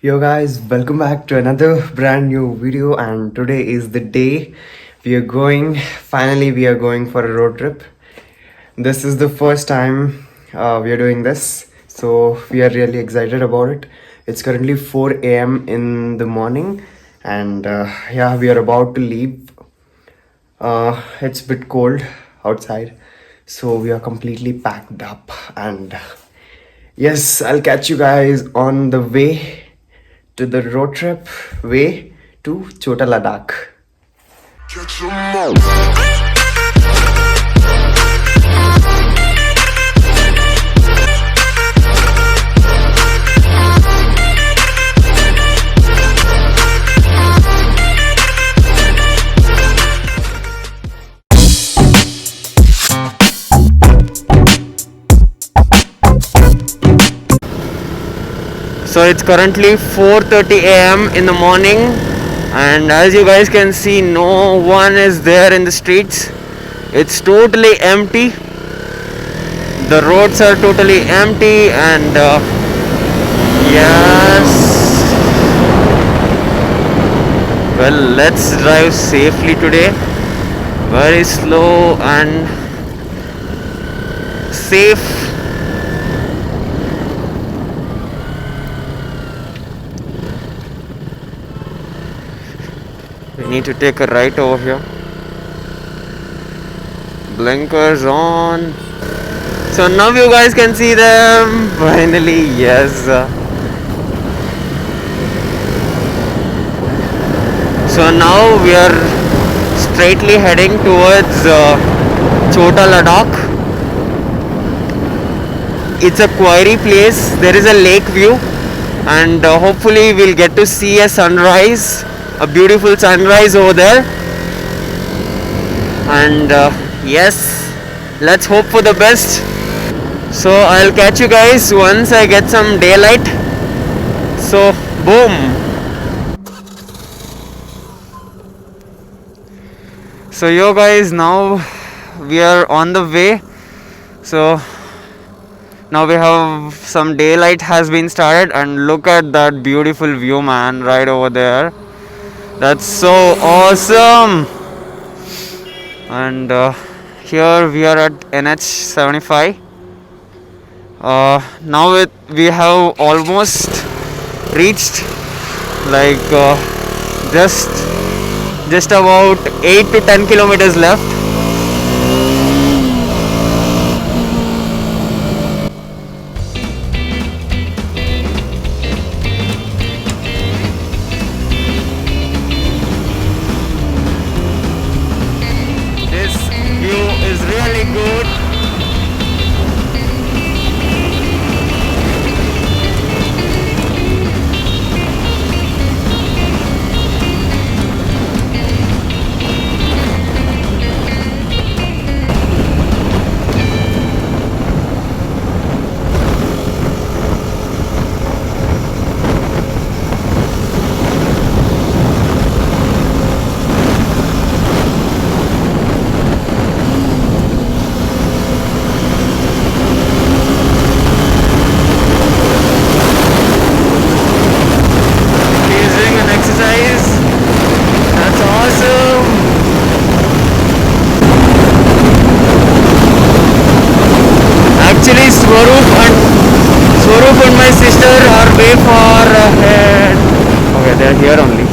Yo guys, welcome back to another brand new video, and today is the day we are going for a road trip. This is the first time we are doing this, so we are really excited about it. It's currently 4 a.m. in the morning, and yeah, we are about to leave. It's a bit cold outside, so we are completely packed up, and yes, I'll catch you guys on the way to the road trip way to Chota Ladakh. So it's currently 4:30 a.m. in the morning, and as you guys can see, no one is there in the streets. It's totally empty. The roads are totally empty, and yes, well, let's drive safely today. Very slow and safe. We need to take a right over here. Blinkers on. So now you guys can see them. Finally, yes. So now we are straightly heading towards Chota Ladakh. It's a quarry place. There is a lake view, and hopefully we'll get to see a sunrise. A beautiful sunrise over there, and yes, let's hope for the best. So I'll catch you guys once I get some daylight. So boom. So yo guys, now we are on the way. So now we have some daylight has been started, and look at that beautiful view, man, right over there. That's so awesome. And here we are at NH 75. Now we have almost reached, like just about 8 to 10 kilometers left. Swaroop and my sister are way far ahead. Okay, they're here only.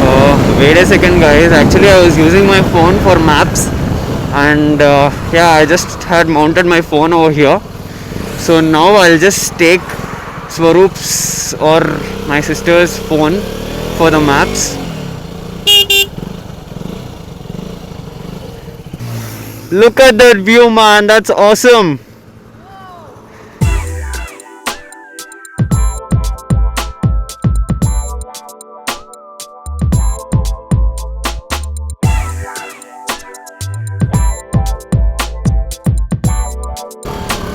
Oh, wait a second, guys. Actually, I was using my phone for maps, and yeah, I just had mounted my phone over here. So now I'll just take Swaroop's or my sister's phone for the maps. Look at that view, man, that's awesome.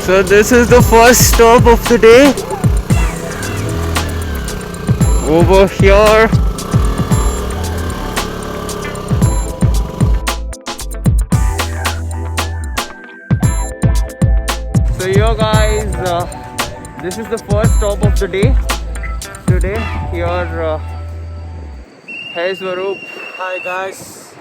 So this is the first stop of the day. Over here. this is the first stop of the day today. Here, hey Swaroop. Hi guys.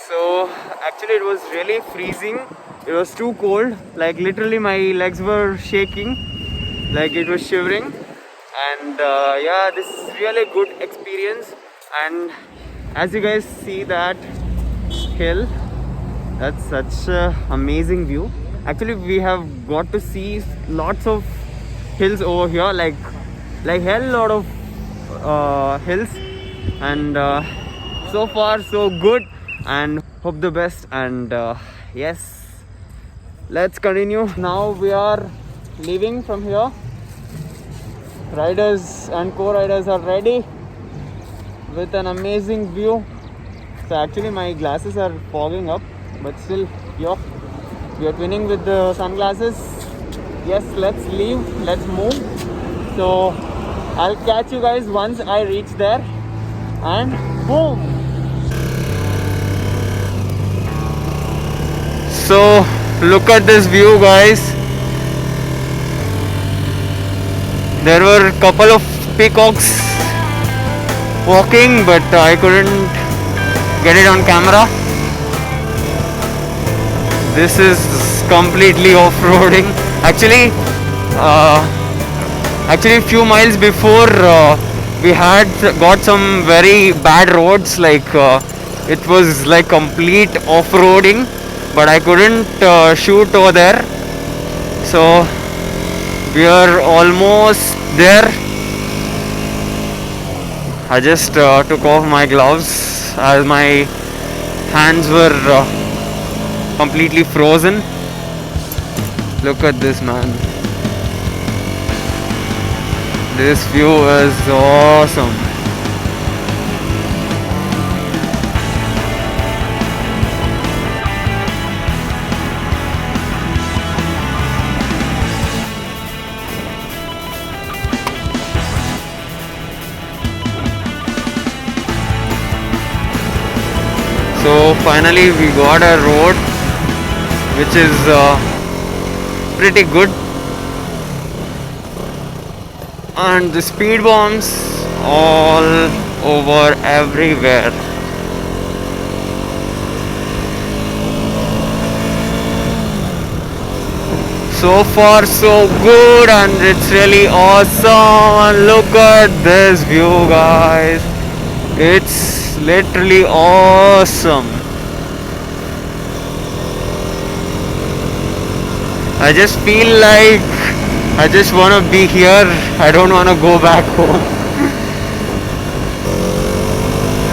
So actually it was really freezing. It was too cold. Like literally my legs were shaking. Like it was shivering. And yeah, this is really good experience. And as you guys see that hill, that's such a amazing view. Actually we have got to see lots of hills over here, like hell lot of hills. And so far so good, and hope the best. And yes, let's continue. Now we are leaving from here. Riders and co-riders are ready with an amazing view. So actually my glasses are fogging up, but still, yeah, we are twinning with the sunglasses. Yes, let's leave, let's move. So I'll catch you guys once I reach there, and boom. So look at this view, guys. There were a couple of peacocks walking, but I couldn't get it on camera. This is completely off-roading. Actually a few miles before we had got some very bad roads, like it was like complete off-roading, but I couldn't shoot over there. So we are almost there. I just took off my gloves as my hands were completely frozen. Look at this, man. This view is awesome. So finally we got a road which is pretty good, and the speed bumps all over everywhere. So far so good, and it's really awesome. And look at this view, guys. It's literally awesome. I just feel like I just want to be here. I don't want to go back home.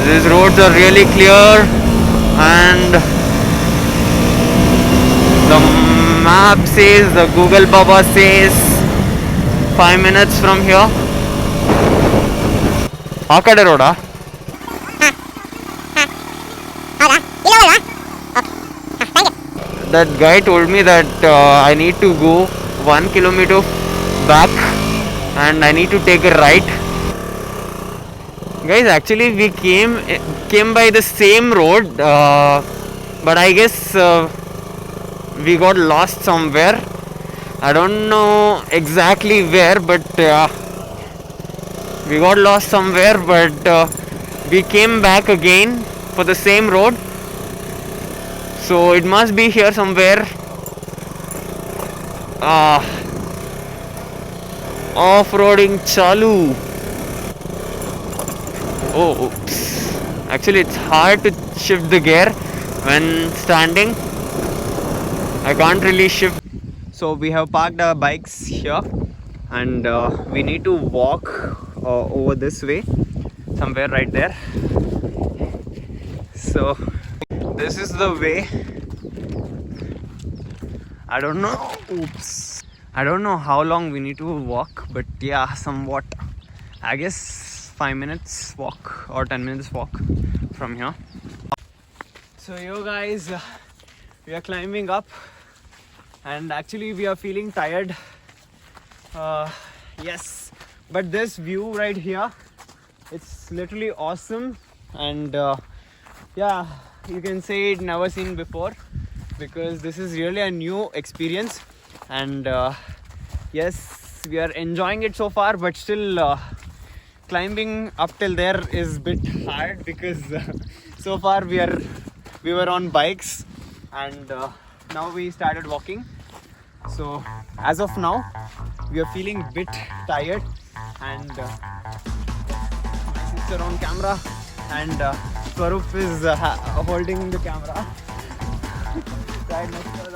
These roads are really clear, and the map says, the Google Baba says 5 minutes from here. Akade road. That guy told me that I need to go 1 kilometer back and I need to take a right. Guys, actually we came by the same road, but I guess we got lost somewhere. I don't know exactly where, but we got lost somewhere, but we came back again for the same road. So it must be here somewhere. Off-roading chalu. Oh, oops. Actually it's hard to shift the gear when standing. I can't really shift. So we have parked our bikes here, and we need to walk over this way, somewhere right there. So this is the way. I don't know. Oops. I don't know how long we need to walk, but yeah, somewhat. I guess 5 minutes walk or 10 minutes walk from here. So yo guys, we are climbing up, and actually we are feeling tired. Yes, but this view right here, it's literally awesome. And yeah, you can say it never seen before, because this is really a new experience. And Yes, we are enjoying it so far, but still climbing up till there is a bit hard because so far we were on bikes and now we started walking. So as of now, we are feeling a bit tired and my sister on camera and Swarup is holding the camera right next to us.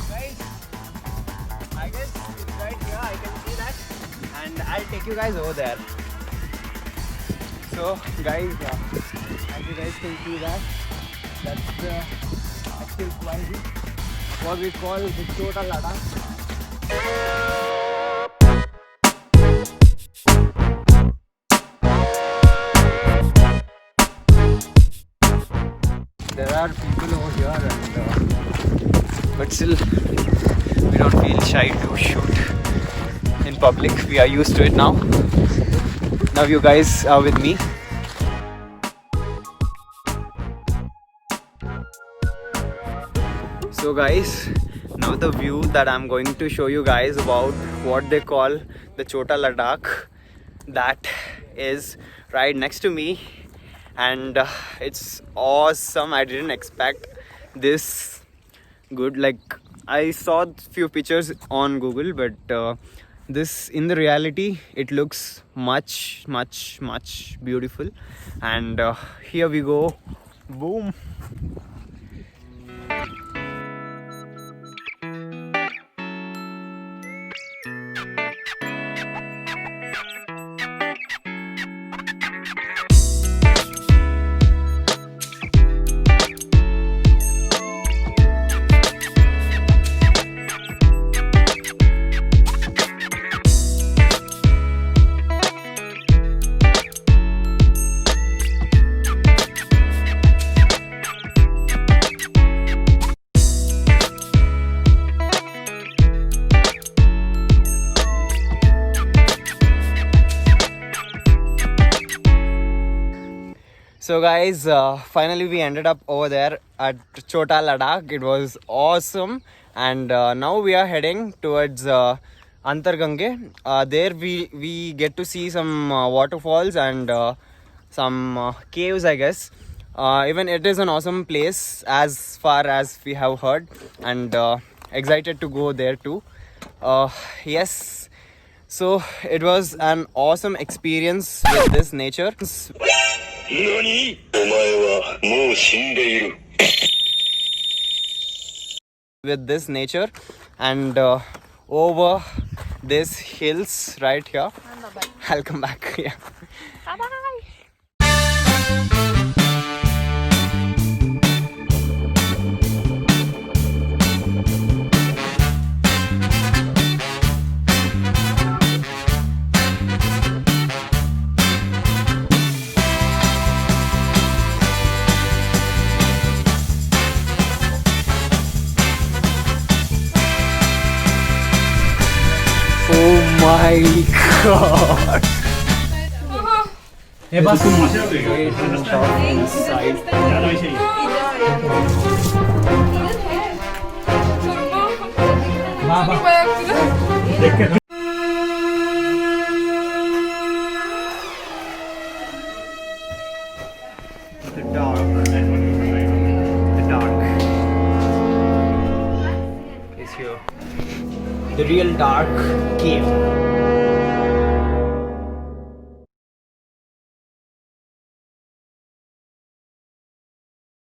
Guys, I guess it's right here, I can see that, and I'll take you guys over there. So guys, as you guys can see that's the actual quality, what we call the Chota Ladakh. There are people over here, and but still we don't feel shy to shoot in public. We are used to it now. Now you guys are with me. So guys, now the view that I'm going to show you guys about what they call the Chota Ladakh, that is right next to me, and it's awesome. I didn't expect this good. Like, I saw few pictures on Google, but this in the reality it looks much beautiful. And here we go. Boom. So guys, finally we ended up over there at Chota Ladakh. It was awesome, and now we are heading towards Antargange. There we get to see some waterfalls and some caves, I guess. Even it is an awesome place as far as we have heard, and excited to go there too. Yes, so it was an awesome experience with this nature. With this nature and over these hills right here. I'll come back. Yeah. Bye bye. Oh my god! The dark is here. The real dark cave.